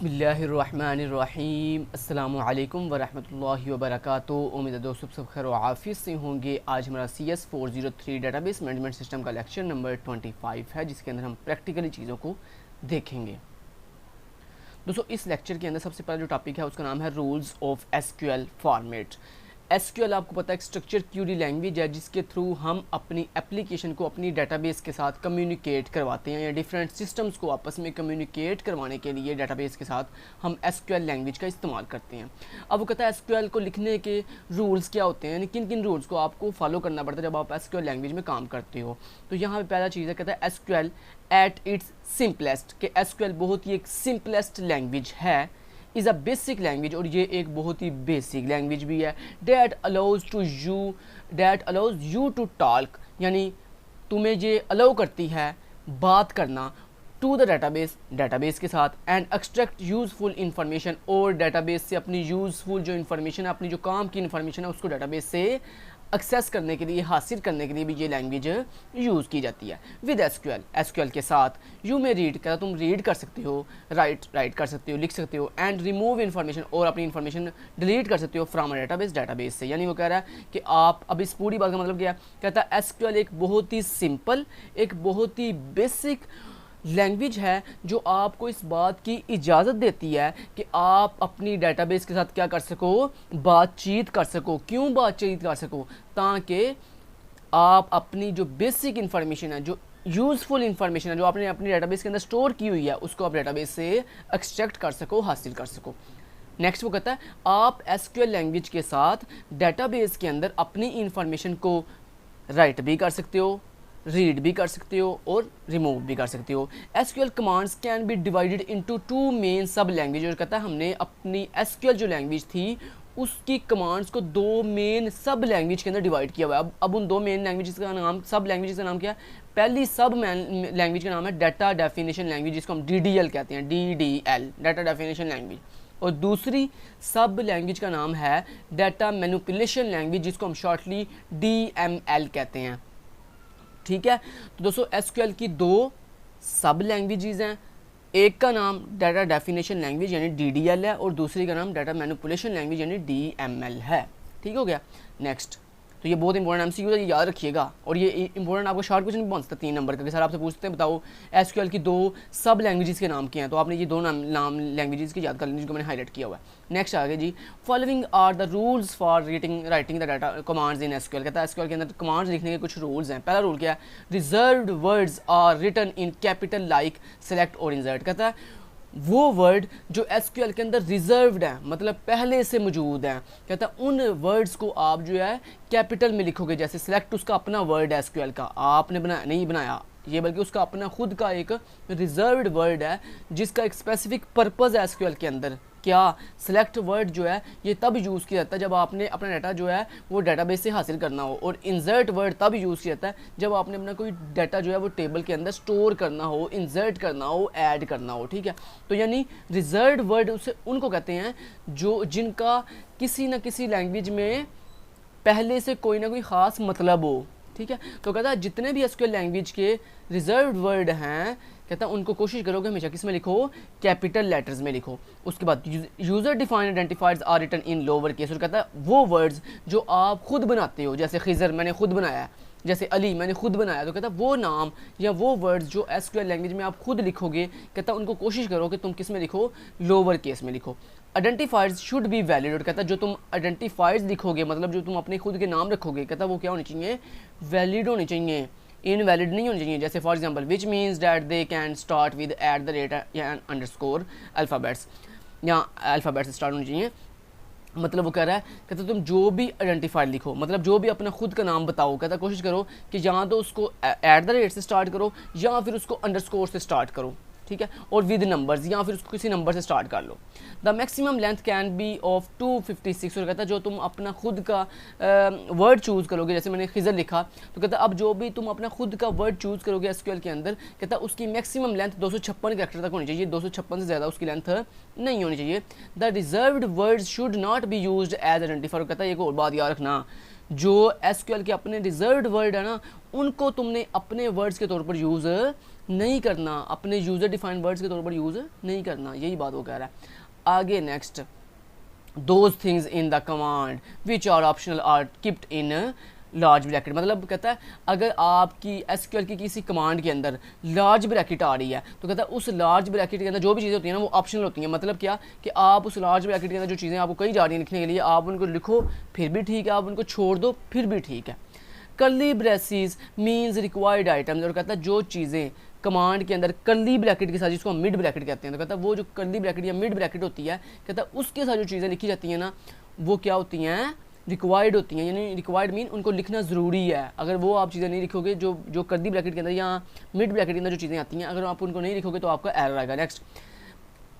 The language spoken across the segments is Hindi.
बिस्मिल्लाहिर्रहमानिर्रहीम अस्सलामु अलैकुम वरहमतुल्लाहि वबरकातुहू। उम्मीद है दोस्तों सब खैर आफियत से होंगे। आज हमारा CS403 डेटाबेस मैनेजमेंट सिस्टम का लेक्चर नंबर 25 है, जिसके अंदर हम प्रैक्टिकली चीज़ों को देखेंगे। दोस्तों इस लेक्चर के अंदर सबसे पहला जो टॉपिक है उसका नाम है rules of SQL format. SQL आपको पता है एक स्ट्रक्चर क्यूरी लैंग्वेज है जिसके थ्रू हम अपनी एप्लीकेशन को अपनी डेटाबेस के साथ कम्युनिकेट करवाते हैं, या डिफरेंट सिस्टम्स को आपस में कम्युनिकेट करवाने के लिए डेटाबेस के साथ हम SQL लैंग्वेज का इस्तेमाल करते हैं। अब वो कहता है SQL को लिखने के रूल्स क्या होते हैं, यानी किन किन रूल्स को आपको फॉलो करना पड़ता है जब आप SQL लैंग्वेज में काम करते हो। तो यहाँ पर पहला चीज़ है, कहता है SQL एट इट्स सिंपलेस्ट, कि SQL बहुत ही एक सिंपलेस्ट लैंग्वेज है, इज़ अ बेसिक लैंग्वेज, और ये एक बहुत ही बेसिक लैंग्वेज भी है। That allows you to talk, यानी तुम्हें ये अलाउ करती है बात करना टू द डेटाबेस के साथ, एंड एक्सट्रैक्ट यूज़फुल इंफॉर्मेशन, और डेटाबेस से अपनी यूज़फुल जो इन्फॉर्मेशन है, अपनी जो काम की इन्फॉर्मेशन है उसको डेटाबेस से एक्सेस करने के लिए, हासिल करने के लिए भी ये लैंग्वेज यूज़ की जाती है। विद SQL के साथ यू में रीड कर, तुम रीड कर सकते हो, राइट कर सकते हो, लिख सकते हो, एंड रिमूव इन्फॉर्मेशन, और अपनी इन्फॉर्मेशन डिलीट कर सकते हो फ्रॉम डेटाबेस से। यानी वो कह रहा है कि आप, अब इस पूरी बात का मतलब क्या है, कहता है SQL एक बहुत ही सिंपल, एक बहुत ही बेसिक लैंग्वेज है जो आपको इस बात की इजाज़त देती है कि आप अपनी डेटाबेस के साथ क्या कर सको, बातचीत कर सको। क्यों बातचीत कर सको? ताकि आप अपनी जो बेसिक इन्फॉर्मेशन है, जो यूज़फुल इन्फॉर्मेशन है, जो आपने अपनी डेटाबेस के अंदर स्टोर की हुई है, उसको आप डेटाबेस से एक्सट्रैक्ट कर सको, हासिल कर सको। नेक्स्ट वो कहता है आप SQL लैंग्वेज के साथ डेटाबेस के अंदर अपनी इन्फॉर्मेशन को राइट भी कर सकते हो, रीड भी कर सकते हो, और रिमूव भी कर सकते हो। SQL commands can be divided into two main सब लैंग्वेज, और कहता है हमने अपनी SQL जो लैंग्वेज थी उसकी कमांड्स को दो मेन सब लैंग्वेज के अंदर डिवाइड किया हुआ है। अब उन दो मेन लैंग्वेजेस का नाम, सब लैंग्वेजेस का नाम क्या है? पहली सब लैंग्वेज का नाम है डाटा डेफिनेशन लैंग्वेज, जिसको हम DDL कहते हैं, DDL डाटा डेफिनेशन लैंग्वेज, और दूसरी सब लैंग्वेज का नाम है डाटा मैनिपुलेशन लैंग्वेज, जिसको हम शॉर्टली DML कहते हैं। ठीक है, तो दोस्तों SQL की दो सब लैंग्वेजेस हैं, एक का नाम डाटा डेफिनेशन लैंग्वेज यानी DDL है, और दूसरी का नाम डाटा मैनिपुलेशन लैंग्वेज यानी DML है। ठीक हो गया। नेक्स्ट, तो ये बहुत इंपॉर्टेंट MCQ है, ये याद रखिएगा, और ये इंपॉर्टेंट आपको शॉर्ट क्वेश्चन भी बन सकता है 3 नंबर का, कि सर आपसे पूछते हैं बताओ SQL की दो सब लैंग्वेजेस के नाम क्या हैं, तो आपने ये दो नाम लैंग्वेजेस की याद कर लेनी, जिनको मैंने हाईलाइट किया हुआ है। नेक्स्ट आगे जी, following are the rules for writing the data commands in SQL। कहता है SQL के अंदर कमांड्स लिखने के कुछ रूल्स हैं। पहला रूल क्या है? Reserved words are written in capital like select और इंसर्ट। कहता है वो वर्ड जो SQL के अंदर रिजर्व्ड है, मतलब पहले से मौजूद है, कहता है उन वर्ड्स को आप जो है कैपिटल में लिखोगे। जैसे सेलेक्ट उसका अपना वर्ड है SQL का, आपने नहीं बनाया ये, बल्कि उसका अपना खुद का एक रिजर्व्ड वर्ड है जिसका एक स्पेसिफिक पर्पज़ है SQL के अंदर। क्या? सेलेक्ट वर्ड जो है ये तब यूज़ किया जाता है जब आपने अपना डाटा जो है वो डेटाबेस से हासिल करना हो, और इंसर्ट वर्ड तब यूज़ किया जाता है जब आपने अपना कोई डाटा जो है वो टेबल के अंदर स्टोर करना हो, इंसर्ट करना हो, ऐड करना हो। ठीक है, तो यानी रिजर्व्ड वर्ड उसे उनको कहते हैं जो जिनका किसी न किसी लैंग्वेज में पहले से कोई ना कोई ख़ास मतलब हो। ठीक है, तो कहता है जितने भी SQL लैंग्वेज के रिजर्व्ड वर्ड हैं, कहता है उनको कोशिश करोगे हमेशा किस में लिखो, कैपिटल लेटर्स में लिखो। उसके बाद user defined identifiers are written in lower case, और कहता है वो वर्ड्स जो आप खुद बनाते हो, जैसे खिजर मैंने खुद बनाया, जैसे अली मैंने खुद बनाया, तो कहता है वो नाम या वो वर्ड्स जो SQL लैंग्वेज में आप खुद लिखोगे, कहता है उनको कोशिश करो कि तुम किस में लिखो, लोअर केस में लिखो। आइडेंटिफायर्स शुड बी वैलिड, और कहता है जो तुम आइडेंटिफायर्स लिखोगे, मतलब जो तुम अपने खुद के नाम रखोगे, कहता है वो क्या होने चाहिए, वैलिड होने चाहिए, इनवैलिड नहीं होनी चाहिए। जैसे for example which means that they can start with @ या अंडरस्कोर अल्फ़ाबेट्स, या अल्फ़ाबेट्स से स्टार्ट होनी चाहिए। मतलब वो कह रहा है, कहता तुम जो भी आइडेंटिफायर लिखो, मतलब जो भी अपना खुद का नाम बताओ, कहता कोशिश करो कि या तो उसको @ से स्टार्ट करो या फिर उसको अंडरस्कोर से स्टार्ट करो। ठीक है, और विद नंबर्स, या फिर उसको किसी नंबर से स्टार्ट कर लो। The maximum length can be of 256, और कहता है जो तुम अपना खुद का वर्ड चूज़ करोगे, जैसे मैंने खिजर लिखा, तो कहता अब जो भी तुम अपना खुद का वर्ड चूज़ करोगे SQL के अंदर, कहता उसकी मैक्सिमम लेंथ 256 कैरेक्टर तक होनी चाहिए, 256 से ज़्यादा उसकी लेंथ नहीं होनी चाहिए। The reserved words should not be used as identifier. कहता है एक और बात याद रखना, जो SQL के अपने रिजर्व्ड वर्ड है ना, उनको तुमने अपने वर्ड्स के तौर पर यूज़ नहीं करना, अपने यूज़र डिफाइंड वर्ड्स के तौर पर यूज़ नहीं करना, यही बात वो कह रहा है। आगे next, those things in the command which are optional are kept in large bracket, मतलब कहता है अगर आपकी एसक्यूएल की किसी कमांड के अंदर लार्ज ब्रैकेट आ रही है तो कहता है उस लार्ज ब्रैकेट के अंदर जो भी चीज़ें होती हैं ना वो ऑप्शनल होती हैं। मतलब क्या कि आप उस लार्ज ब्रैकेट के अंदर जो चीज़ें आपको कही जा रही हैं लिखने के लिए, आप उनको लिखो फिर भी ठीक है, आप उनको छोड़ दो फिर भी ठीक है। Curly braces means required items, और कहता है जो चीज़ें कमांड के अंदर कर्ली ब्रैकेट के साथ, जिसको हम मिड ब्रैकेट कहते हैं, तो कहता है वो जो कर्ली ब्रैकेट या मिड ब्रैकेट होती है, कहता है उसके साथ जो चीज़ें लिखी जाती हैं ना वो क्या होती हैं, रिक्वायर्ड होती हैं। यानी रिक्वायर्ड मीन उनको लिखना ज़रूरी है। अगर वो आप चीज़ें नहीं लिखोगे, जो कर्ली ब्रैकेट के अंदर या मिड ब्रैकेट के अंदर जो चीज़ें आती हैं, अगर आप उनको नहीं लिखोगे तो आपका एरर आएगा। Next,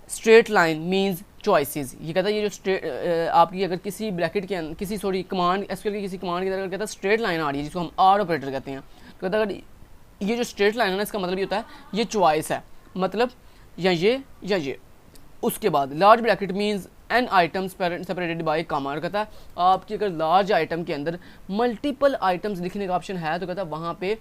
straight line means choices, ये कहता है ये जो आपकी अगर किसी ब्रैकेट के अंदर किसी कमांड एसक्यूएल की किसी कमांड के अंदर कहता है स्ट्रेट लाइन आ रही है जिसको हम आर ऑपरेटर कहते हैं, तो कहता है अगर ये जो स्ट्रेट लाइन है ना इसका मतलब ये होता है ये चॉइस है, मतलब या ये। उसके बाद large bracket means an item separated by comma, और कहता है आपकी अगर लार्ज आइटम के अंदर मल्टीपल आइटम्स लिखने का ऑप्शन है तो कहता है वहाँ पे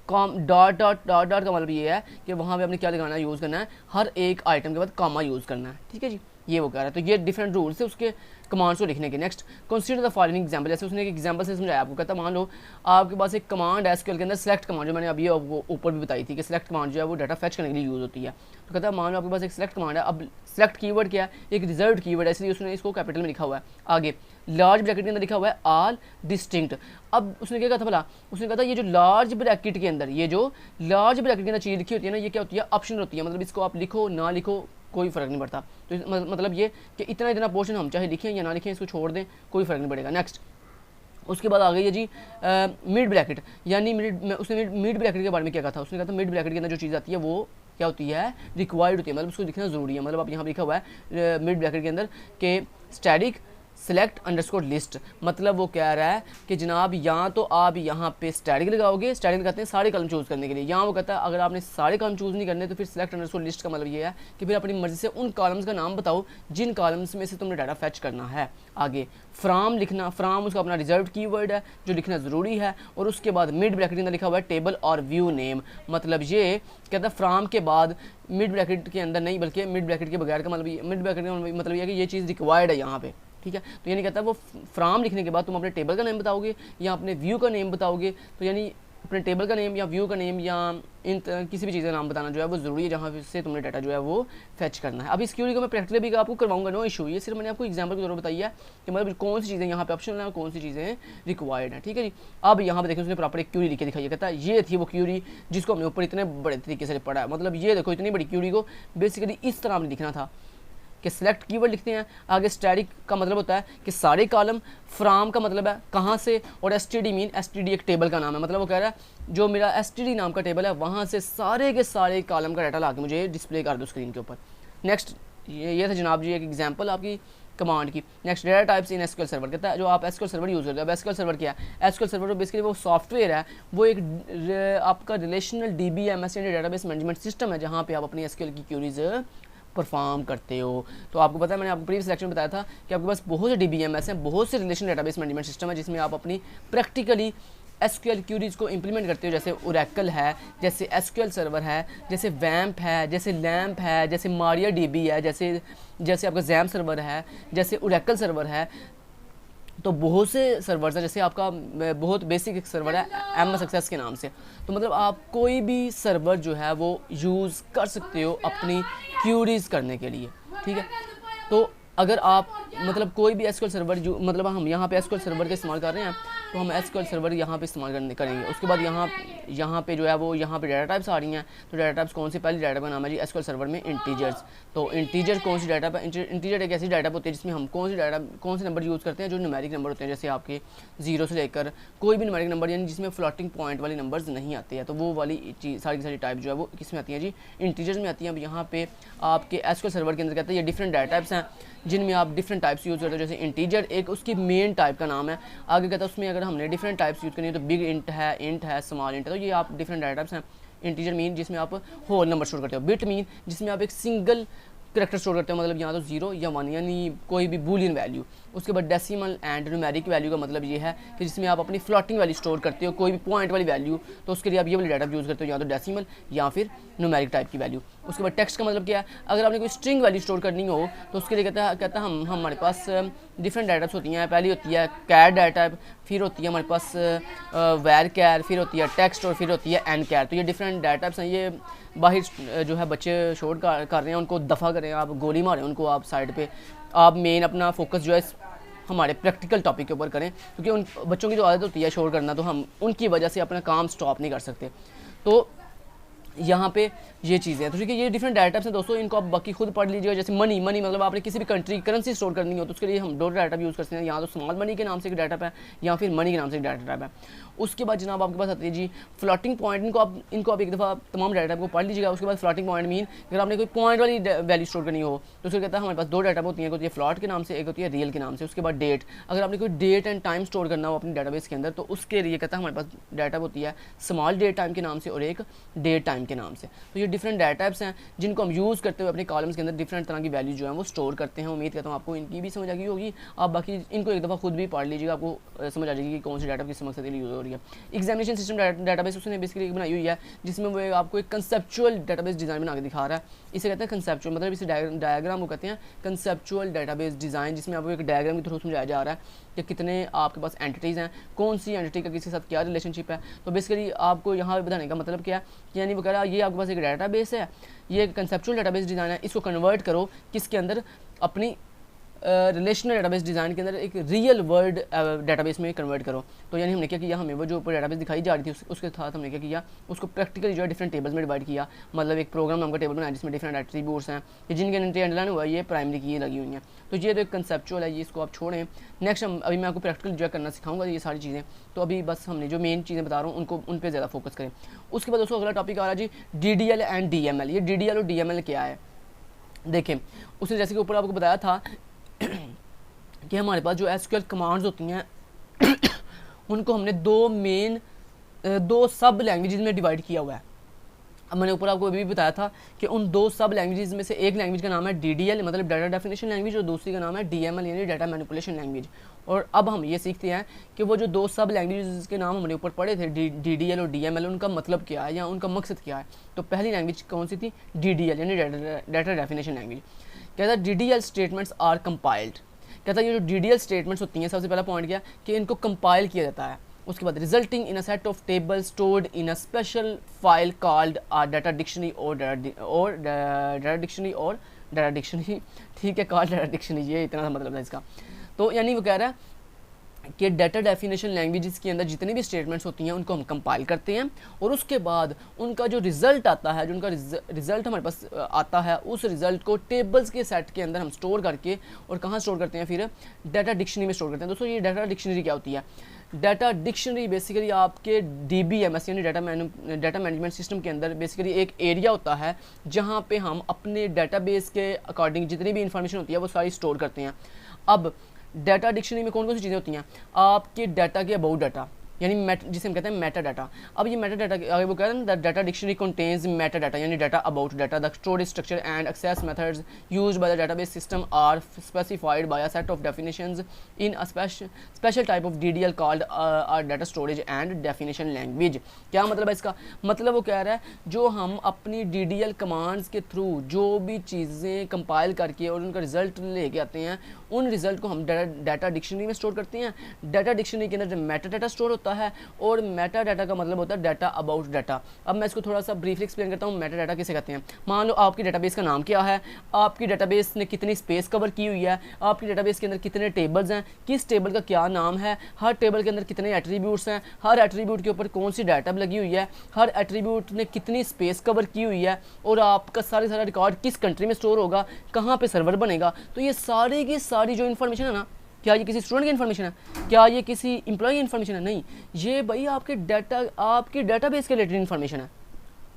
डॉट का मतलब ये है कि वहाँ पे आपने क्या लगाना है, यूज़ करना है हर एक आइटम के बाद कॉमा यूज़ करना है। ठीक है जी, ये वो कह रहा है। तो ये डिफरेंट रूल्स है उसके कमांड्स को लिखने के। Next, consider the following example, जैसे उसने एक एग्जांपल से समझाया आपको। कहता मान लो आपके पास एक कमांड है एसक्यूएल के अंदर सेलेक्ट कमांड, जो मैंने अभी वो ऊपर भी बताई थी कि सेलेक्ट कमांड जो है वो डाटा फेच करने के लिए यूज़ होती है। तो कहता है मान लो आपके पास एक सेलेक्ट कमांड है, अब सेलेक्ट कीवर्ड क्या है, एक रिजर्व्ड कीवर्ड है, इसलिए उसने इसको कैपिटल में लिखा हुआ है। आगे लार्ज ब्रैकेट के अंदर लिखा हुआ है ऑल डिस्टिंक्ट। अब उसने क्या कहा था भला, उसने कहा था ये जो लार्ज ब्रैकेट के अंदर चीज़ लिखी होती है ना, ये क्या होती है, ऑप्शनल होती है। मतलब इसको आप लिखो ना लिखो कोई फ़र्क नहीं पड़ता। तो मतलब ये कि इतना पोर्शन हम चाहे लिखें या ना लिखें, इसको छोड़ दें कोई फ़र्क नहीं पड़ेगा। नेक्स्ट, उसके बाद आ गई है जी मिड ब्रैकेट, यानी उसने मिड ब्रैकेट के बारे में क्या कहा था, उसने कहा था मिड ब्रैकेट के अंदर जो चीज़ आती है वो क्या होती है, रिक्वायर्ड होती है, मतलब उसको लिखना ज़रूरी है। मतलब अब यहाँ पर लिखा हुआ है मिड ब्रैकेट के अंदर के स्टैटिक सेलेक्ट अंडरस्कोर लिस्ट, मतलब वो कह रहा है कि जनाब या तो आप यहाँ पे स्टैटिक लगाओगे, स्टैटिक लगाते हैं सारे कॉलम चूज़ करने के लिए, यहाँ वो कहता है अगर आपने सारे कॉलम चूज़ नहीं करने तो फिर सेलेक्ट अंडरस्कोर लिस्ट का मतलब ये है कि फिर अपनी मर्जी से उन कॉलम्स का नाम बताओ जिन कॉलम्स में से तुमने डाटा फैच करना है। आगे फ्राम लिखना, फ्राम उसका अपना रिजर्व कीवर्ड है जो लिखना ज़रूरी है। और उसके बाद मिड ब्रैकेट के अंदर लिखा हुआ है टेबल और व्यू नेम, मतलब ये कहता है फ्राम के बाद मिड ब्रैकेट के अंदर नहीं बल्कि मिड ब्रैकेट के बगैर का मतलब मिड ब्रैकेट का मतलब ये है कि ये चीज़ रिक्वायर्ड है यहाँ पे। ठीक है, तो यानी कहता है वो फ्राम लिखने के बाद तुम अपने टेबल का नेम बताओगे या अपने व्यू का नेम बताओगे, तो यानी अपने टेबल का नेम या व्यू का नेम या इन किसी भी चीज़ का नाम बताना जो है वो ज़रूरी है जहाँ से तुमने डाटा जो है वो फैच करना है। अब इस क्यूरी को मैं प्रैक्टिकली भी आपको करवाऊंगा, नो इशू, ये सिर्फ मैंने आपको एग्जांपल के तौर पर बताई है कि मतलब कौन सी चीज़ें यहाँ पे ऑप्शनल है और कौन सी चीज़ें रिक्वायर्ड है। ठीक है जी, अब यहाँ पे देखिए उसने प्रॉपर एक क्यूरी लिख के दिखाई है, कहता है ये थी वो क्यूरी जिसको हमने ऊपर इतने बड़े तरीके से पढ़ा है। मतलब ये देखो इतनी बड़ी क्यूरी को बेसिकली इस तरह हमने लिखना था कि सिलेक्ट कीवर्ड लिखते हैं, आगे स्टैटिक का मतलब होता है कि सारे कॉलम, फ्राम का मतलब है कहाँ से, और एसटीडी मीन एसटीडी एक टेबल का नाम है। मतलब वो कह रहा है जो मेरा एसटीडी नाम का टेबल है वहाँ से सारे के सारे कॉलम का डाटा ला के मुझे डिस्प्ले कर दो स्क्रीन के ऊपर। नेक्स्ट, ये था जनाब जी एक एग्जाम्पल आपकी कमांड की। Next, data types in SQL server, कहता है जो आप एसक्यूएल सर्वर यूज़ करते हैं। अब एसक्यूएल सर्वर क्या है, एसक्यूएल सर्वर बेसिकली वो सॉफ्टवेयर है, वो एक आपका रिलेशनल डीबीएमएस यानी डेटाबेस मैनेजमेंट सिस्टम है जहाँ पे आप अपनी एसक्यूएल की क्यूरीज परफॉर्म करते हो। तो आपको पता है मैंने आपको प्रीवियस लेक्चर में बताया था कि आपके पास बहुत से डीबीएमएस हैं, बहुत से रिलेशन डेटाबेस मैनेजमेंट सिस्टम है जिसमें आप अपनी प्रैक्टिकली एसक्यूएल क्यूरीज को इंप्लीमेंट करते हो, जैसे ओरेकल है, जैसे एसक्यूएल सर्वर है, जैसे वैम्प है, जैसे लैम्प है, जैसे मारिया डीबी है, जैसे आपका जैम सर्वर है, जैसे ओरेकल सर्वर है। तो बहुत से सर्वर्स हैं, जैसे आपका बहुत बेसिक एक सर्वर है एमएस एक्सेस के नाम से। तो मतलब आप कोई भी सर्वर जो है वो यूज़ कर सकते हो अपनी क्यूरीज करने के लिए। ठीक है, तो अगर आप मतलब कोई भी एसक्यूएल सर्वर जो मतलब हम यहाँ पे एसक्यूएल सर्वर का इस्तेमाल कर रहे हैं तो हम एसक्यूएल सर्वर यहाँ पे इस्तेमाल करेंगे। उसके बाद यहाँ पे जो है वो यहाँ पे डाटा टाइप्स आ रही हैं। तो डाटा टाइप्स कौन सी, पहली डाटा का नाम है जी एसक्यूएल सर्वर में इंटीजर्स। तो इंटीजर कौन सी डाटा, इंटीजर एक ऐसी डाटा होती है जिसमें हम कौन से नंबर यूज़ करते हैं जो न्यूमेरिक नंबर होते हैं, जैसे आपके 0 से लेकर कोई भी न्यूमेरिक नंबर, यानी जिसमें फ्लोटिंग पॉइंट वाले नंबर्स नहीं आते हैं। तो वो वाली चीज़ सारी की सारी टाइप जो है वो किस में आती हैं जी, इंटीजर्स में आती हैं। अब यहाँ पे आपके एसक्यूएल सर्वर के अंदर कहते हैं ये डिफरेंट डाटा टाइप्स हैं जिनमें आप डिफरेंट टाइप्स यूज़ करते हो। जैसे इंटीजर एक उसकी मेन टाइप का नाम है, आगे कहता है उसमें अगर हमने डिफरेंट टाइप्स यूज़ करनी है तो बिग इंट है, स्मॉल इंट है। तो ये आप डिफरेंट डाटा टाइप्स हैं। इंटीजर मीन जिसमें आप होल नंबर स्टोर करते हो, बिट मीन जिसमें आप एक सिंगल करेक्टर स्टोर करते हैं, मतलब यहाँ तो 0 या 1 यानी कोई भी बूलियन वैल्यू। उसके बाद डेसिमल एंड न्यूमेरिक वैल्यू का मतलब ये है कि जिसमें आप अपनी फ्लोटिंग वैल्यू स्टोर करते हो, कोई भी पॉइंट वाली वैल्यू, तो उसके लिए आप ये वाली डाटा यूज़ करते हो, या तो डेसिमल या फिर न्यूमेरिक टाइप की वैल्यू। उसके बाद टेक्स्ट का मतलब क्या है, अगर आपने कोई स्ट्रिंग वैल्यू स्टोर करनी हो तो उसके लिए कहता है हमारे पास डिफरेंट डाटा टाइप्स होती हैं। पहली होती है कैर डाटा टाइप, फिर होती है हमारे पास वैर कैर, फिर होती है टेक्स्ट और फिर होती है एन कैर। तो ये डिफरेंट डाटा टाइप्स हैं। ये बाहर जो है बच्चे शोर कर रहे हैं, उनको दफ़ा करें, आप गोली मारें उनको, आप साइड पे आप मेन अपना फोकस जो है हमारे प्रैक्टिकल टॉपिक के ऊपर करें, क्योंकि उन बच्चों की जो आदत होती है शोर करना, तो हम उनकी वजह से अपना काम स्टॉप नहीं कर सकते। तो यहाँ पे ये चीज़ें हैं। तो ठीक है, ये डिफरेंट डाटा टाइप्स हैं दोस्तों, इनको आप बाकी खुद पढ़ लीजिएगा। जैसे मनी मतलब आपने किसी भी कंट्री की करेंसी स्टोर करनी हो तो उसके लिए हम दो डाटा टाइप यूज़ करते हैं, यहाँ तो स्मॉल मनी के नाम से एक डाटा टाइप है या फिर मनी के नाम से एक डाटा टाइप है। उसके बाद जनाब आपके पास आती है जी फ्लोटिंग पॉइंट। इनको आप एक दफ़ा तमाम डाटा टाइप को पढ़ लीजिएगा। उसके बाद फ्लोटिंग पॉइंट मीन अगर आपने कोई पॉइंट वाली वैल्यू स्टोर करनी हो तो उसको कहता है हमारे पास दो डाटा होती हैं, एक होती है फ्लॉट के नाम से, एक होती है रियल के नाम से। उसके बाद डेट, अगर आपने कोई डेट एंड टाइम स्टोर करना हो अपनी डाटाबेस के अंदर तो उसके लिए कहता है हमारे पास डाटा होती है स्मॉल डेट टाइम के नाम से और एक डेट टाइम के नाम से। तो ये डिफरेंट डाटा टाइप्स हैं जिनको हम यूज़ करते हुए अपने कॉलम्स के अंदर डिफरेंट तरह की वैल्यू जो है वो स्टोर करते हैं। उम्मीद करता हूँ आपको इनकी भी समझ आ गई होगी। आप बाकी इनको एक दफ़ा खुद भी पढ़ लीजिएगा, आपको समझ आ जाएगी कि कौन सी डाटा किस मकसद के लिए यूज़ हो रही है। एग्जामिनेशन सिस्टम डाटाबेस उसने बेसिकली बनाई हुई है जिसमें वो आपको एक कंसेप्चुअल डाटाबेस डिज़ाइन बना के दिखा रहा है। इसे कहते हैं कंसेप्चुअल, मतलब इसे डायग्राम को कहते हैं कंसेप्चुअल डाटाबेस डिज़ाइन, जिसमें आपको एक डायग्राम के थ्रू समझाया जा रहा है कि कितने आपके पास एंटिटीज़ हैं, कौन सी एंटिटी का किसी के साथ क्या रिलेशनशिप है। तो बेसिकली आपको यहाँ बताने का मतलब क्या है, यानी वो कह रहा है ये आपके पास एक डाटाबेस है, ये कंसेप्चुअल डाटाबेस डिज़ाइन है, इसको कन्वर्ट करो किसके अंदर, अपनी रिलेशनल डाटाबेस डिज़ाइन के अंदर एक रियल वर्ल्ड डाटाबेस में कन्वर्ट करो। तो यानी हमने क्या किया, हमें वो जो ऊपर डाटाबेस दिखाई जा रही थी उसके साथ हमने क्या किया, उसको प्रैक्टिकली जो है डिफरेंट टेबल्स में डिवाइड किया। मतलब एक प्रोग्राम नाम का टेबल बनाया जिसमें डिफरेंट एट्रीब्यूट्स हैं कि जिनके एंट्री अंडरलाइन हुआ ये प्राइमरी की लगी हुई हैं। तो ये तो एक कंसेप्चुअल है, ये इसको आप छोड़ें। नेक्स्ट अभी मैं आपको प्रैक्टिकल जो है करना सिखाऊंगा ये सारी चीज़ें। तो अभी बस हमने जो मेन चीज़ें बता रहा हूँ उनको उन पर ज़्यादा फोकस करें। उसके बाद दोस्तों अगला टॉपिक आ रहा है जी DDL एंड DML। ये DDL और DML क्या है देखें, उसने जैसे कि ऊपर आपको बताया था कि हमारे पास जो SQL कमांड्स होती हैं उनको हमने दो सब लैंग्वेजेस में डिवाइड किया हुआ है। अब मैंने ऊपर आपको अभी भी बताया था कि उन दो सब लैंग्वेजेस में से एक लैंग्वेज का नाम है DDL मतलब डाटा डेफिनेशन लैंग्वेज, और दूसरी का नाम है DML यानी डाटा मैनिपुलेशन लैंग्वेज। और अब हम ये सीखते हैं कि वो जो दो सब लैंग्वेजेस के नाम हमने ऊपर पढ़े थे DDL और DML, उनका मतलब क्या है या उनका मकसद क्या है। तो पहली लैंग्वेज कौन सी थी, DDL यानी डाटा डेफिनेशन लैंग्वेज। कहता है DDL स्टेटमेंट्स आर कंपाइल्ड। कहता है ये जो DDL स्टेटमेंट्स होती हैं, सबसे पहला पॉइंट क्या कि इनको कंपाइल किया जाता है। उसके बाद resulting in a set of table stored in a special file called data dictionary और डाटा डिक्शनरी ठीक है, कॉल्ड डाटा डिक्शनरी, ये इतना सा मतलब है इसका। तो यानी वो कह रहा है कि डाटा डेफिनेशन लैंग्वेजेस के अंदर जितनी भी स्टेटमेंट्स होती हैं उनको हम कंपाइल करते हैं और उसके बाद उनका जो रिज़ल्ट आता है, जो उनका रिज़ल्ट हमारे पास आता है, उस रिज़ल्ट को टेबल्स के सेट के अंदर हम स्टोर करके और कहाँ स्टोर करते हैं, फिर डाटा डिक्शनरी में स्टोर करते हैं। दोस्तों ये डाटा डिक्शनरी क्या होती है, डाटा डिक्शनरी बेसिकली आपके DBMS यानी डाटा मैनेजमेंट सिस्टम के अंदर बेसिकली एक एरिया होता है जहाँ पे हम अपने डाटाबेस के अकॉर्डिंग जितनी भी इंफॉर्मेशन होती है वो सारी स्टोर करते हैं। अब डाटा डिक्शनरी में कौन कौन सी चीज़ें होती हैं, आपके डाटा के अबाउट डाटा यानी जिसे हम कहते हैं मेटा डाटा। अब ये मेटा डाटा आगे वो कह रहे हैं that data dictionary contains meta data यानी data about data. The storage structure and access methods used by the database system are specified by a set of definitions in a special type of DDL called data storage and definition language. क्या मतलब है इसका, मतलब वो कह रहा है जो हम अपनी DDL कमांड्स के थ्रू जो भी चीज़ें कंपाइल करके और उनका रिजल्ट लेके आते हैं उन रिजल्ट को हम डाटा डिक्शनरी में स्टोर करते हैं। डाटा डिक्शनरी के अंदर मेटा डाटा स्टोर होता है और मेटा डाटा का मतलब होता है डाटा अबाउट डाटा। अब मैं इसको थोड़ा सा ब्रीफली एक्सप्लेन करता हूँ मेटा डाटा किसे कहते हैं। मान लो आपकी डाटाबेस का नाम क्या है, आपकी डाटाबेस ने कितनी स्पेस कवर की हुई है, आपकी डाटाबेस के अंदर कितने टेबल्स हैं, किस टेबल का क्या नाम है, हर टेबल के अंदर कितने एट्रीब्यूट्स हैं, हर एट्रीब्यूट के ऊपर कौन सी डाटा लगी हुई है, हर एट्रीब्यूट ने कितनी स्पेस कवर की हुई है और आपका सारा रिकॉर्ड किस कंट्री में स्टोर होगा, कहाँ पे सर्वर बनेगा। तो ये सारी की सारी जो इन्फॉर्मेशन है ना, क्या ये किसी स्टूडेंट की इन्फॉर्मेशन है, क्या ये किसी एम्प्लॉय की इन्फॉर्मेशन है, नहीं, ये भाई आपके डाटाबेस के रिलेटेड इन्फॉर्मेशन है।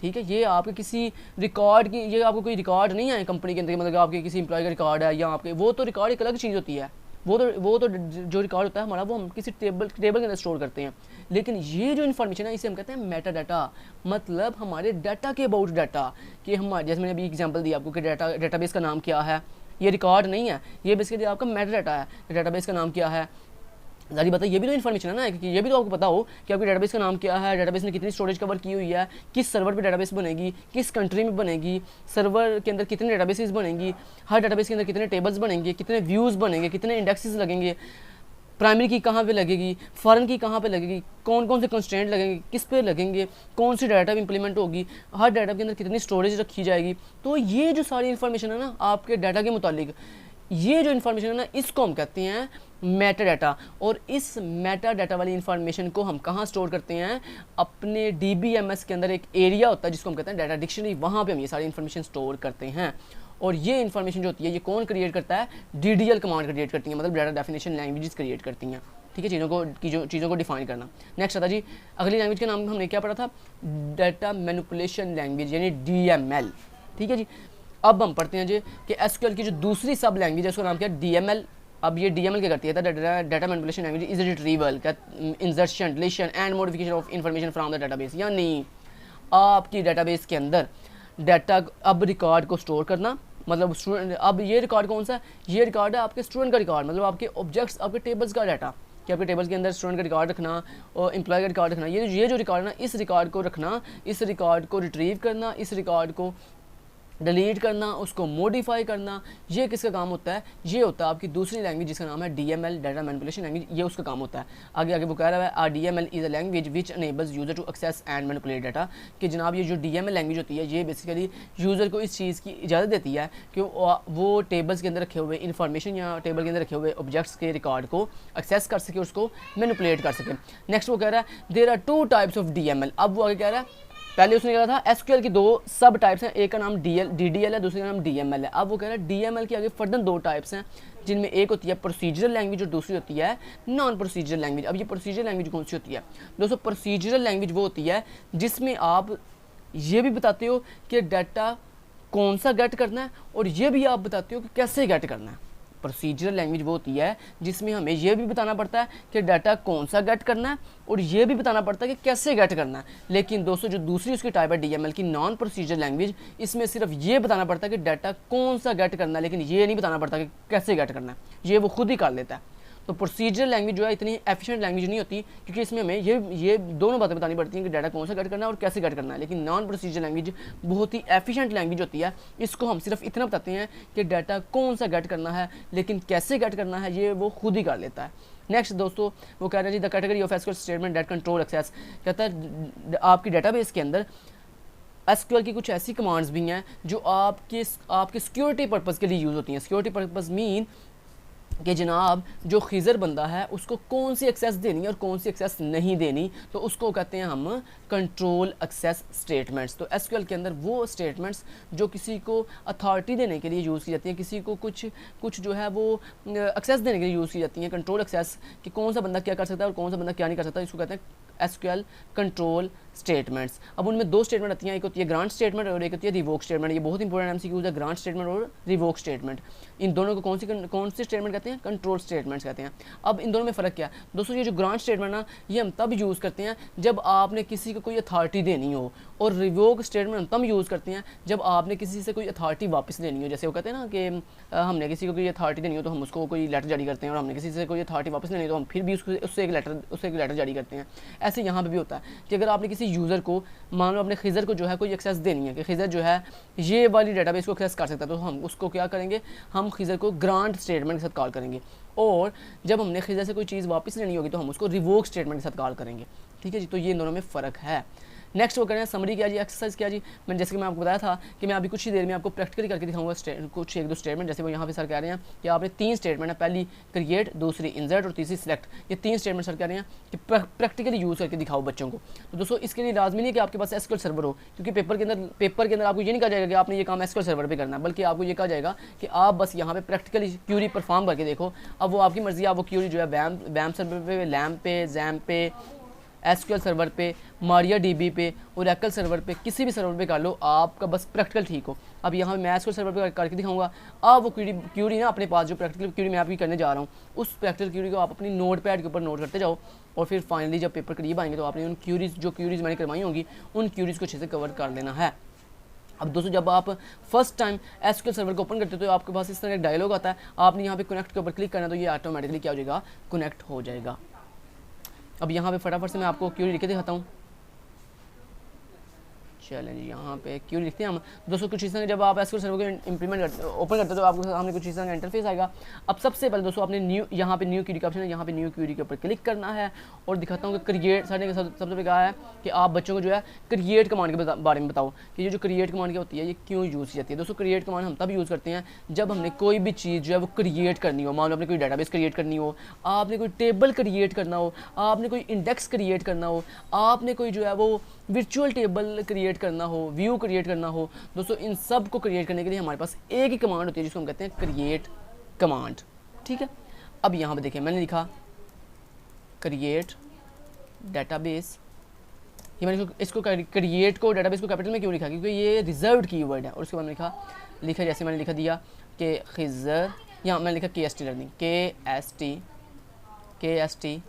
ठीक है, ये आपके किसी रिकॉर्ड की, ये आपको कोई रिकॉर्ड नहीं है कंपनी के अंदर, मतलब आपके किसी एम्प्लॉय का रिकॉर्ड है या आपके, वो तो रिकॉर्ड एक अलग चीज़ होती है। वो तो जो रिकॉर्ड होता है हमारा वो हम किसी टेबल के अंदर स्टोर करते हैं। लेकिन ये जो इन्फॉर्मेशन है इसे हम कहते हैं मेटा डाटा, मतलब हमारे डाटा के अबाउट डाटा, कि हम जैसे मैंने अभी एग्जांपल दिया आपको कि डाटाबेस का नाम क्या है, ये रिकॉर्ड नहीं है, ये बेसिकली आपका मेटा डाटा है, डाटाबेस का नाम क्या है। ज़ाहिर बात है ये भी तो इन्फॉर्मेशन है ना, कि ये भी तो आपको पता हो कि आपके डेटाबेस का नाम क्या है, डेटाबेस ने कितनी स्टोरेज कवर की हुई है, किस सर्वर पे डेटाबेस बनेगी, किस कंट्री में बनेगी, सर्वर के अंदर कितने डेटाबेसेस बनेंगी, हर डेटाबेस के अंदर कितने टेबल्स बनेंगे, कितने व्यूज़ बनेंगे, कितने इंडेक्सेस लगेंगे, प्राइमरी की कहाँ पे लगेगी, फॉरेन की कहाँ पे लगेगी, कौन कौन से कंस्ट्रेंट लगेंगे, किस पे लगेंगे, कौन सी डाटा इंप्लीमेंट होगी, हर डाटा के अंदर कितनी स्टोरेज रखी जाएगी। तो ये जो सारी इन्फॉर्मेशन है ना आपके डाटा के मुतालिक, ये जो इन्फॉर्मेशन है ना इसको हम कहते हैं मेटा डाटा। और इस मेटा डाटा वाली इन्फॉर्मेशन को हम कहाँ स्टोर करते हैं, अपने DBMS के अंदर एक एरिया होता है जिसको हम कहते हैं डाटा डिक्शनरी, वहाँ पे हम ये सारी इन्फॉर्मेशन स्टोर करते हैं। और ये इन्फॉर्मेशन जो होती है ये कौन क्रिएट करता है, DDL कमांड क्रिएट करती है, मतलब डाटा डेफिनेशन लैंग्वेजेस क्रिएट करती हैं। ठीक है, चीज़ों को डिफाइन करना। नेक्स्ट आता जी, अगली लैंग्वेज का नाम हमने क्या पढ़ा था, डाटा मैनिपुलेशन लैंग्वेज यानी DML। ठीक है जी, अब हम पढ़ते हैं जी कि SQL की जो दूसरी सब लैंग्वेज है उसका नाम क्या है, DML। अब ये DML क्या करती है, data manipulation language is retrieval, insertion, deletion and modification of information from the database, यानी आपकी डाटाबेस के अंदर डाटा अब रिकॉर्ड को स्टोर करना, मतलब स्टूडेंट, अब ये रिकॉर्ड कौन सा है, ये रिकॉर्ड है आपके स्टूडेंट का रिकॉर्ड, मतलब आपके ऑब्जेक्ट्स, आपके टेबल्स का डाटा, कि आपके टेबल्स के अंदर स्टूडेंट का रिकॉर्ड रखना और एम्प्लॉय का रिकॉर्ड रखना, ये जो रिकॉर्ड है ना, इस रिकॉर्ड को रखना, इस रिकॉर्ड को रिट्रीव करना, इस रिकॉर्ड को डिलीट करना, उसको मॉडिफाई करना, ये किसका काम होता है, ये होता है आपकी दूसरी लैंग्वेज जिसका नाम है DML, डाटा मैनिपुलेशन लैंग्वेज, ये उसका काम होता है। आगे वो कह रहा है DML is a language which enables user to access and manipulate data, कि जनाब ये जो DML लैंग्वेज होती है ये बेसिकली यूज़र को इस चीज़ की इजाज़त देती है कि वो टेबल्स के अंदर रखे हुए इन्फॉर्मेशन या टेबल के अंदर रखे हुए ऑब्जेक्ट्स के रिकॉर्ड को एक्सेस कर सके, उसको मैनिपुलेट कर सके। नेक्स्ट वो कह रहा है there are 2 types of DML। अब वो आगे कह रहा है, पहले उसने कहा था SQL की 2 सब टाइप्स हैं, एक का नाम DDL है, दूसरे का नाम DML है। अब वो कह रहा है DML की आगे फर्दर 2 टाइप्स हैं, जिनमें एक होती है प्रोसीजरल लैंग्वेज और दूसरी होती है नॉन प्रोसीजरल लैंग्वेज। अब ये प्रोसीजरल लैंग्वेज कौन सी होती है दोस्तों, प्रोसीजरल लैंग्वेज वो होती है जिसमें आप ये भी बताते हो कि डाटा कौन सा गेट करना है और ये भी आप बताते हो कि कैसे गेट करना है। प्रोसीजरल लैंग्वेज वो होती है जिसमें हमें यह भी बताना पड़ता है कि डाटा कौन सा गेट करना है और ये भी बताना पड़ता है कि कैसे गेट करना है। लेकिन दोस्तों जो दूसरी उसकी टाइप है DML की नॉन प्रोसीजरल लैंग्वेज, इसमें सिर्फ ये बताना पड़ता है कि डाटा कौन सा गेट करना है, लेकिन ये नहीं बताना पड़ता कि कैसे गेट करना है, ये वो खुद ही कर लेता है। तो प्रोसीजरल लैंग्वेज जो है इतनी एफिशिएंट लैंग्वेज नहीं होती, क्योंकि इसमें हमें ये दोनों बातें बतानी पड़ती हैं कि डाटा कौन सा गेट करना है और कैसे गेट करना है। लेकिन नॉन प्रोसीजरल लैंग्वेज बहुत ही एफिशिएंट लैंग्वेज होती है, इसको हम सिर्फ इतना बताते हैं कि डाटा कौन सा गेट करना है, लेकिन कैसे गेट करना है ये वो खुद ही कर लेता है। नेक्स्ट दोस्तों वो कह रहे हैं जी the category of SQL statement that control access, कहता है आपकी डाटाबेस के अंदर SQL की कुछ ऐसी कमांड्स भी हैं जो आपके सिक्योरिटी पर्पज़ के लिए यूज़ होती हैं। सिक्योरिटी पर्पज़ मीन कि जनाब जो खिज़र बंदा है उसको कौन सी एक्सेस देनी है और कौन सी एक्सेस नहीं देनी, तो उसको कहते हैं हम कंट्रोल एक्सेस स्टेटमेंट्स। तो SQL के अंदर वो स्टेटमेंट्स जो किसी को अथॉरिटी देने के लिए यूज़ की जाती हैं, किसी को कुछ जो है वो एक्सेस देने के लिए यूज़ की जाती हैं, कंट्रोल एक्सेस, कि कौन सा बंदा क्या कर सकता है और कौन सा बंदा क्या नहीं कर सकता, इसको कहते हैं SQL कंट्रोल स्टेटमेंट्स। अब उनमें 2 स्टेटमेंट आती हैं, एक होती है ग्रांट स्टेटमेंट और एक होती है रिवोक स्टेटमेंट। ये बहुत इंपॉर्टेंट MCQ है, ग्रांट स्टेटमेंट और रिवोक स्टेटमेंट। इन दोनों को कौन सी स्टेटमेंट कहते हैं, कंट्रोल स्टेटमेंट्स कहते हैं। अब इन दोनों में फ़र्क क्या है दोस्तों, ये जो ग्रांट स्टेटमेंट ना ये हम तब यूज़ करते हैं जब आपने किसी को कोई अथॉरिटी देनी हो, और रिवोक स्टेटमेंट हम तब यूज़ करते हैं जब आपने किसी से कोई अथॉरिटी वापस लेनी हो। जैसे वो कहते हैं ना कि हमने किसी को कोई अथॉरिटी देनी हो तो हम उसको कोई लेटर जारी करते हैं, और हमने किसी से कोई अथॉरिटी वापस लेनी हो तो हम फिर भी उससे एक लेटर जारी करते हैं। ऐसे यहाँ पर भी होता है कि अगर आपने किसी यूज़र को, मान लो अपने खिज़र को जो है कोई एक्सेस देनी है कि खिज़र जो है ये वाली डाटाबेस को एक्सेस कर सकता है, तो हम उसको क्या करेंगे, हम खिज़र को ग्रांट स्टेटमेंट के साथ कॉल करेंगे। और जब हमने खिज़र से कोई चीज़ वापस लेनी होगी तो हम उसको रिवोक स्टेटमेंट के साथ कॉल करेंगे। ठीक है जी, तो ये इन दोनों में फ़र्क है। नेक्स्ट वो कह रहे हैं समरी क्या जी, एक्सरसाइज क्या जी। मैंने जैसे कि मैं आपको बताया था कि मैं अभी कुछ ही देर में आपको प्रैक्टिकली करके दिखाऊंगा कुछ 1-2 स्टेटमेंट। जैसे वो यहाँ पे सर कह रहे हैं कि आपने 3 स्टेटमेंट है, पहली क्रिएट, दूसरी इंसर्ट और तीसरी सिलेक्ट। ये 3 स्टेटमेंट सर कह रहे हैं कि प्रैक्टिकली यूज़ करके दिखाओ बच्चों को। तो दोस्तों इसके लिए लाजमी नहीं है कि आपके पास SQL सर्वर हो, क्योंकि पेपर के अंदर आपको ये नहीं कहा जाएगा कि आपने ये काम SQL सर्वर पर करना है, बल्कि आपको ये कहा जाएगा कि आप बस यहाँ पर प्रैक्टिकली क्यूरी परफॉर्म करके देखो। अब वो आपकी मर्ज़ी है, आप वो क्यूरी जो है बैम सर्वर पे, लैम्प पे, जैम पे, एसक्यूएल सर्वर पे, मारिया डीबी पे, ओरेकल सर्वर पे, किसी भी सर्वर पे कर लो, आपका बस प्रैक्टिकल ठीक हो। अब यहाँ मैं एसक्यूएल सर्वर पे करके दिखाऊंगा। आप वो क्यूरी ना अपने पास जो प्रैक्टिकल क्यूरी मैं आपकी करने जा रहा हूँ, उस प्रैक्टिकल क्यूरी को आप अपनी नोट पैड के ऊपर नोट करते जाओ, और फिर फाइनली जब पेपर करीब आएंगे तो आपने उन क्यूरीज जो क्यूरीज मैंने करवाई होंगी उन क्यूरीज को अच्छे से कवर कर लेना है। अब दोस्तों जब आप फर्स्ट टाइम एसक्यूएल सर्वर को ओपन करते हो तो आपके पास इस तरह एक डायलॉग आता है, आपने यहाँ पे कनेक्ट के ऊपर क्लिक करना तो ये ऑटोमेटिकली क्या हो जाएगा, कनेक्ट हो जाएगा। अब यहाँ पे फटाफट से मैं आपको क्यूरी लिख के दिखाता हूँ। चलें जी, यहाँ पे क्यूरी लिखते हैं हम। दोस्तों कुछ इस तरह जब आप एसक्यूएल सर्वर को इंप्लीमेंट करते ओपन करते हो तो आपको सामने कुछ इस तरह का इंटरफेस आएगा। अब सबसे पहले दोस्तों आपने न्यू, यहाँ पे न्यू क्यूरी का ऑप्शन है, यहाँ पे न्यू क्यूरी के ऊपर क्लिक करना है और दिखाता हूँ कि क्रिएट सर ने सबसे पहले कहा है कि आप बच्चों को जो है क्रिएट कमांड के बारे में बताओ कि ये जो क्रिएट कमांड क्या होती है, ये क्यों यूज़ की जाती है। दोस्तों क्रिएट कमांड हम तब यूज़ करते हैं जब हमने कोई भी चीज़ जो है वो क्रिएट करनी हो। मान लो आपने कोई डाटाबेस क्रिएट करनी हो, आपने कोई टेबल क्रिएट करना हो, आपने कोई इंडेक्स क्रिएट करना हो, आपने कोई जो है वो वर्चुअल टेबल क्रिएट करना हो, व्यू क्रिएट करना हो। दोस्तों इन सब को क्रिएट करने के लिए हमारे पास एक ही कमांड होती है जिसको हम कहते हैं क्रिएट कमांड। ठीक है, अब यहाँ पे देखिए मैंने लिखा क्रिएट डेटाबेस। ये मैंने इसको क्रिएट को डेटाबेस को कैपिटल में क्यों लिखा, क्योंकि ये रिजर्व्ड कीवर्ड है। और उसके बाद मैंने लिखा जैसे मैंने लिखा दिया कि खिजर, यहाँ मैंने लिखा KST लर्निंग, KST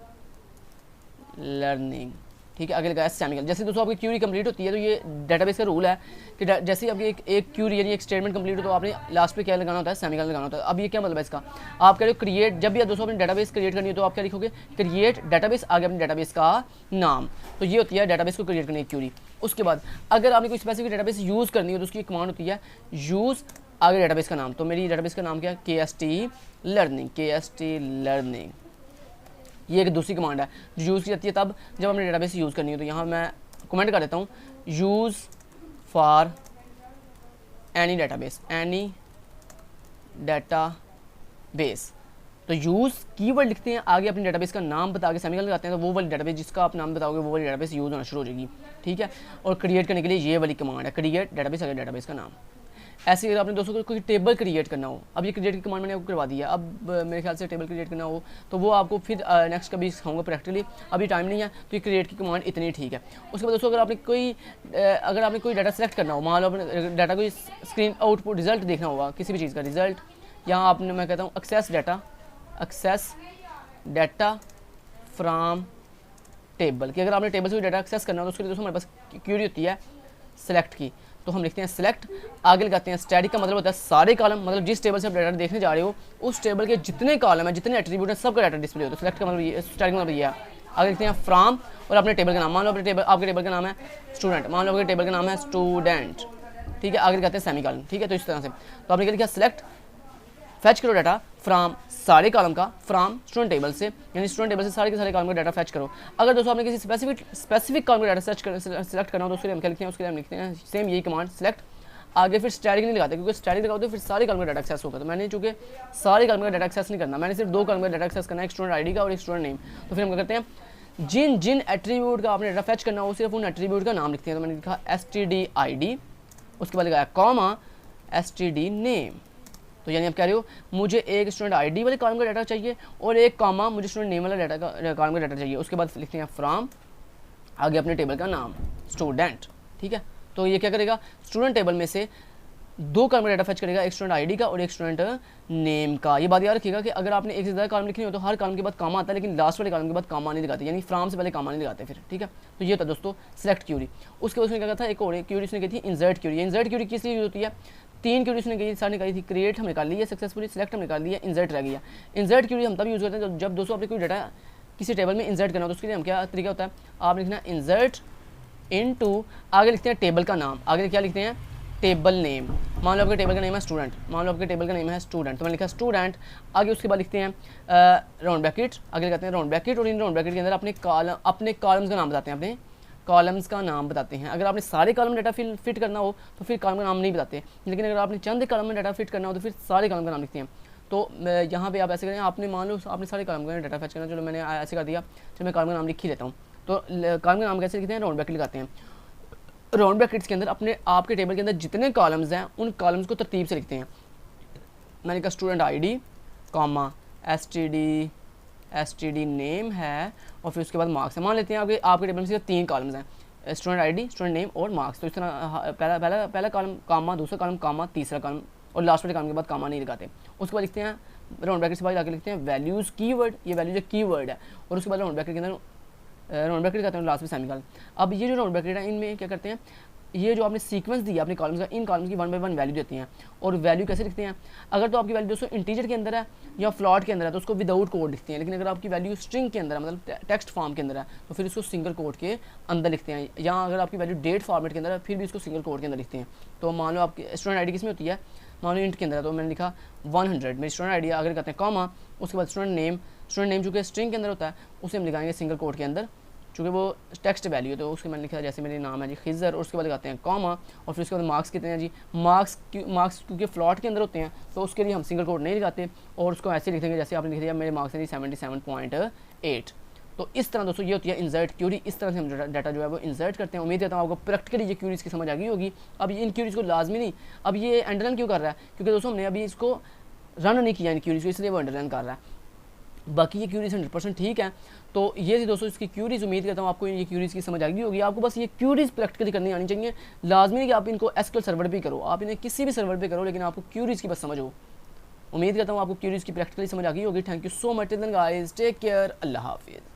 लर्निंग। ठीक है, आगे लगाया सेमीकॉलन। जैसे दोस्तों आपकी क्यूरी कंप्लीट होती है तो ये डेटाबेस का रूल है कि जैसे आपकी एक क्यूरी यानी एक स्टेटमेंट कंप्लीट हो तो आपने लास्ट पे क्या लगाना होता है, सेमीकॉलन लगाना होता है। अब ये क्या मतलब है इसका, आप कह रहे हो क्रिएट, जब भी दोस्तों अपनी डेटाबेस क्रिएट करनी हो तो आप क्या लिखोगे, क्रिएट डेटाबेस, आगे अपने डेटाबेस का नाम। तो ये होती है डेटाबेस को क्रिएट करने की क्यूरी। उसके बाद अगर आपने कोई स्पेसिफिक डेटाबेस यूज़ करनी हो तो उसकी कमांड होती है यूज़, आगे डेटाबेस का नाम। तो मेरी डेटाबेस का नाम क्या है, KST लर्निंग। ये एक दूसरी कमांड है जो यूज़ की जाती है तब जब हमने डेटाबेस यूज़ करनी हो। तो यहाँ मैं कमेंट कर देता हूँ यूज़ फॉर एनी डेटाबेस, तो यूज़ कीवर्ड लिखते हैं, आगे अपनी डेटाबेस का नाम बता के सेमीकॉलन लगाते हैं, तो वो वाली डेटाबेस जिसका आप नाम बताओगे वो वाली डेटाबेस यूज़ होना शुरू हो जाएगी। ठीक है, और क्रिएट करने के लिए ये वाली कमांड है, क्रिएट डेटाबेस, आगे डेटाबेस का नाम। ऐसे अगर आपने दोस्तों को कोई टेबल क्रिएट करना हो, अब ये क्रिएट की कमांड मैंने आपको करवा दिया। अब मेरे ख्याल से टेबल क्रिएट करना हो तो वो आपको फिर नेक्स्ट कभी सिखाऊंगा प्रैक्टिकली, अभी टाइम नहीं है। तो ये क्रिएट की कमांड इतनी ठीक है। उसके बाद दोस्तों अगर आपने कोई डाटा सेलेक्ट करना हो, मान लो अपने डाटा कोई स्क्रीन आउटपुट रिजल्ट देखना होगा किसी भी चीज़ का रिजल्ट, यहाँ आपने मैं कहता हूँ एक्सेस डाटा फ्राम टेबल, कि अगर आपने टेबल से कोई डाटा एक्सेस करना हो तो उसके लिए दोस्तों हमारे पास क्यूरी होती है सेलेक्ट की। तो हम लिखते हैं सेलेक्ट, आगे लगाते हैं स्टैटिक का मतलब होता है सारे कॉलम, मतलब जिस टेबल से आप डाटा देखने जा रहे हो उस टेबल के जितने कॉलम है, जितने एट्रीब्यूट है, सबका डाटा डिस्प्ले हो। तो सेलेक्ट का मतलब ये, स्टैटिक का मतलब ये है। आगे लिखते हैं फ्रॉम और अपने टेबल का नाम। मान लो आपके टेबल का नाम है स्टूडेंट, मान लो आपके टेबल का नाम है स्टूडेंट। ठीक है, आगे लगाते हैं सेमीकॉलन। ठीक है, तो इस तरह से तो आपने क्या लिखा, सेलेक्ट फैच करो डाटा फ्रॉम सारे कॉलम का, फ्रॉम स्टूडेंट टेबल से, यानी स्टूडेंट टेबल से सारे के सारे कॉलम का डाटा फैच करो। अगर दोस्तों आपने किसी स्पेसिफिक कॉलम का डाटा सेलेक्ट करना हो तो उसके लिए हम क्या लिखते हैं, उसके लिए हम लिखते हैं सेम यही कमांड सेलेक्ट, आगे फिर स्टैटिक नहीं लगाते, क्योंकि स्टैटिक लगाते फिर सारे कॉलम का डाटा एक्सेस होगा। तो मैंने चूंकि सारे कॉलम का डाटा एक्सेस नहीं करना, मैंने सिर्फ दो कॉलम का डाटा एक्सेस करना है, एक स्टूडेंट ID का और एक स्टूडेंट नेम। तो फिर हम क्या करते हैं, जिन एट्रीब्यूट का आपने डाटा फैच करना हो सिर्फ उन एट्रीब्यूट का नाम लिखते हैं। तो मैंने लिखा STD ID, उसके बाद लगाया कॉमा STD नेम। तो यानी आप कह रहे हो मुझे एक स्टूडेंट ID वाले कॉलम का डाटा चाहिए और एक कॉमा मुझे स्टूडेंट नेम वाला डाटा का कॉलम का डाटा चाहिए। उसके बाद लिखते हैं फ्रॉम, आगे अपने टेबल का नाम स्टूडेंट। ठीक है, तो ये क्या करेगा, स्टूडेंट टेबल में से दो कॉलम का डाटा फैच करेगा, एक स्टूडेंट ID का और एक स्टूडेंट नेम का। ये बात याद रखिएगा कि अगर आपने एक से ज़्यादा कॉलम लिखनी हो तो हर कॉलम के बाद कॉमा आता है, लेकिन लास्ट वाले कॉलम के बाद कॉमा नहीं लगाते, यानी फ्रॉम से पहले कॉमा नहीं लगाते फिर। ठीक है, तो ये था दोस्तों सेलेक्ट क्यूरी। उसके उसने क्या था, एक और क्यूरी उसने की थी इंसर्ट क्यूरी। इंसर्ट क्यूरी किस लिए यूज होती है, तीन क्यूरी उसने कही, सारी निकाली थी, क्रिएट हम निकाल लिया सक्सेसफुली, सेलेक्ट हम निकाल लिया, इंसर्ट रह गया। इंसर्ट क्यूरी हम तब यूज़ करते हैं जब दोस्तों आपने कोई डाटा किसी टेबल में इंसर्ट करना हो तो उसके लिए हम क्या तरीका होता है, आप लिखना इंसर्ट इनटू, आगे लिखते हैं टेबल का नाम, आगे क्या लिखते हैं टेबल नेम। मान लो आपके टेबल का नेम है स्टूडेंट, मान लो आपके टेबल का नेम है स्टूडेंट, तो मैंने लिखा स्टूडेंट, आगे उसके बाद लिखते हैं राउंड ब्रैकेट, आगे लिखते हैं राउंड ब्रैकेट, और इन राउंड ब्रैकेट के अंदर अपने कॉलम्स का नाम बताते हैं, अपने कॉलम्स का नाम बताते हैं। अगर आपने सारे कॉलम में डाटा फिट करना हो तो फिर कॉलम का नाम नहीं बताते, लेकिन अगर आपने चंद कॉलम में डाटा फिट करना हो तो फिर सारे कॉलम का नाम लिखते हैं। तो यहाँ पे आप ऐसे करें, आपने मान लो आपने सारे कॉलम का डाटा फैच करना, चलो मैंने ऐसे कर दिया, चलो मैं कॉलम का नाम लिख ही लेता हूँ। तो कॉलम का नाम कैसे लिखते हैं, राउंड ब्रैकेट लगाते हैं। राउंड ब्रैकेट्स के अंदर अपने आपके टेबल के अंदर जितने कॉलम्स हैं उन कॉलम्स को तरतीब से लिखते हैं। मैंने कहा student ID comma STD std name है और फिर उसके बाद मार्क्स है। मान लेते हैं आपके टेबल में सिर्फ 3 कॉलम्स हैं, स्टूडेंट आईडी, स्टूडेंट नेम और मार्क्स। तो इस तरह पहला कॉलम कामा, दूसरा कॉलम कामा, तीसरा कॉलम और लास्ट वाले कॉलम के बाद कामा नहीं लगाते। उसके बाद लिखते हैं राउंड ब्रैकेट से बाद आके लिखते हैं वैल्यूज़ कीवर्ड, ये वैल्यूज कीवर्ड है और उसके बाद राउंड ब्रैकेट के अंदर राउंड ब्रैकेट कहते हैं लास्ट में सेमीकोलन। अब ये जो राउंड ब्रैकेट है इनमें क्या करते हैं, ये जो आपने सीक्वेंस दिया अपने कॉलम्स का, इन कॉलम्स की 1 बाय 1 वैल्यू देती हैं। और वैल्यू कैसे लिखते हैं, अगर तो आपकी वैल्यू दोस्तों इंटीजर के अंदर है या फ्लॉट के अंदर है तो उसको विदाउट कोड लिखते हैं, लेकिन अगर आपकी वैल्यू स्ट्रिंग के अंदर है मतलब टेक्स्ट फॉर्म के अंदर है तो फिर उसको सिंगल कोड के अंदर लिखते हैं। या अगर आपकी वैल्यू डेट फॉर्मेट के अंदर है फिर भी उसको सिंगल कोड के अंदर लिखते हैं। तो मान लो आपकी स्टूडेंट आईडी किस में होती है, मान लो इंट के अंदर है तो मैंने लिखा 100, मेरी स्टूडेंट आईडी अगर कहते हैं कॉमा, उसके बाद स्टूडेंट नेम चूँकि स्ट्रिंग के अंदर होता है उसे हम लिखाएंगे सिंगल कोड के अंदर चूँकि वो टेक्स्ट वैल्यू है। तो उसके मैंने लिखा जैसे मेरे नाम है जी खिज़र और उसके बाद लगाते हैं कॉमा और फिर उसके बाद मार्क्स कितने हैं जी, मार्क्स क्योंकि फ्लॉट के अंदर होते हैं तो उसके लिए हम सिंगल कोड नहीं लगाते और उसको ऐसे लिख देंगे जैसे आपने लिख दिया मेरे मार्क्स हैं जी 77.8। तो इस तरह दोस्तों ये होती है इंसर्ट क्यूरी, इस तरह से हम डाटा जो है वो इंसर्ट करते हैं। उम्मीद करता हूँ आपको प्रैक्टिकली ये क्यूरीज की समझ आ गई होगी। अब इन क्यूरीज को लाजमी नहीं, अब ये अंडरलाइन क्यों कर रहा है, क्योंकि दोस्तों हमने अभी इसको रन नहीं किया इन क्यूरीज को, इसलिए वो अंडरलाइन कर रहा है। बाकी ये क्यूरीज 100% ठीक है। तो ये थी दोस्तों इसकी क्यूरीज। उम्मीद करता हूँ आपको ये क्यूरीज की समझ आ गई होगी। आपको बस ये क्यूरीज प्रैक्टिकली करनी आनी चाहिए, लाजमी नहीं कि आप इनको एसक्यूएल सर्वर पे करो, आप इन्हें किसी भी सर्वर पे करो, लेकिन आपको क्यूरीज की बस समझ हो। उम्मीद करता हूँ आपको क्यूरीज की प्रैक्टिकली समझ आ गई होगी। Thank you so much guys, take care, अल्लाह हाफिज़।